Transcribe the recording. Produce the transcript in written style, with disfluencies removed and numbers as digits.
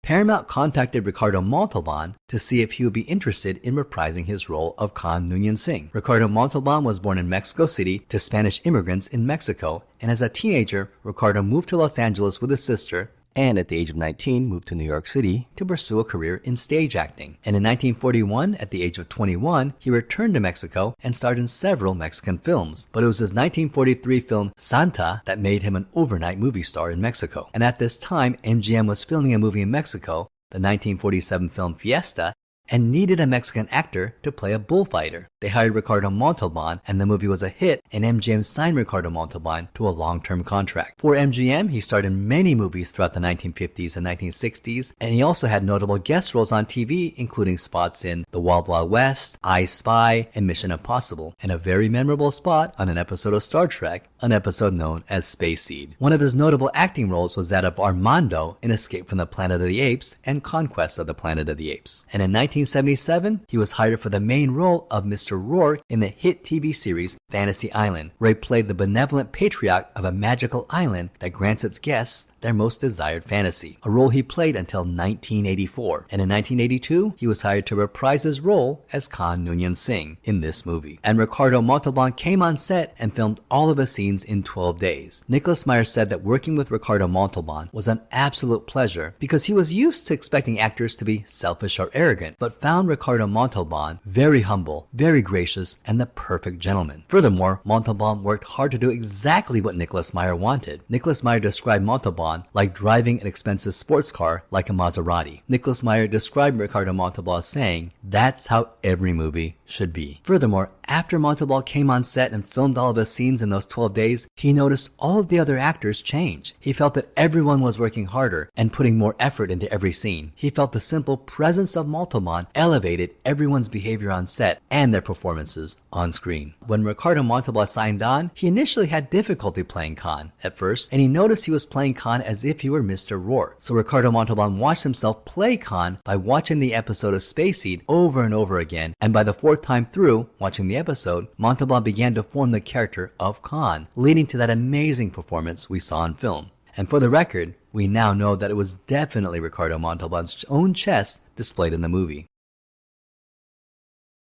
Paramount contacted Ricardo Montalban to see if he would be interested in reprising his role of Khan Noonien Singh. Ricardo Montalban was born in Mexico City to Spanish immigrants in Mexico, and as a teenager, Ricardo moved to Los Angeles with his sister, and at the age of 19 moved to New York City to pursue a career in stage acting. And in 1941, at the age of 21, he returned to Mexico and starred in several Mexican films. But it was his 1943 film Santa that made him an overnight movie star in Mexico. And at this time, MGM was filming a movie in Mexico, the 1947 film Fiesta, and needed a Mexican actor to play a bullfighter. They hired Ricardo Montalban, and the movie was a hit, and MGM signed Ricardo Montalban to a long-term contract. For MGM, he starred in many movies throughout the 1950s and 1960s, and he also had notable guest roles on TV, including spots in The Wild Wild West, I Spy, and Mission Impossible, and a very memorable spot on an episode of Star Trek, an episode known as Space Seed. One of his notable acting roles was that of Armando in Escape from the Planet of the Apes and Conquest of the Planet of the Apes. And in 1977, he was hired for the main role of Mr. Rourke in the hit TV series Fantasy Island, where he played the benevolent patriarch of a magical island that grants its guests their most desired fantasy, a role he played until 1984. And in 1982, he was hired to reprise his role as Khan Noonien Singh in this movie. And Ricardo Montalban came on set and filmed all of his scenes in 12 days. Nicholas Meyer said that working with Ricardo Montalban was an absolute pleasure because he was used to expecting actors to be selfish or arrogant, but found Ricardo Montalban very humble, very gracious, and the perfect gentleman. Furthermore, Montalban worked hard to do exactly what Nicholas Meyer wanted. Nicholas Meyer described Montalban like driving an expensive sports car like a Maserati. Nicholas Meyer described Ricardo Montalban as saying, "That's how every movie should be." Furthermore, after Montalban came on set and filmed all of his scenes in those 12 days, he noticed all of the other actors change. He felt that everyone was working harder and putting more effort into every scene. He felt the simple presence of Montalban elevated everyone's behavior on set and their performances on screen. When Ricardo Montalban signed on, he initially had difficulty playing Khan at first, and he noticed he was playing Khan as if he were Mr. Rourke. So Ricardo Montalban watched himself play Khan by watching the episode of Space Seed over and over again, and by the fourth time through watching the episode, Montalban began to form the character of Khan, leading to that amazing performance we saw on film. And for the record, we now know that it was definitely Ricardo Montalban's own chest displayed in the movie.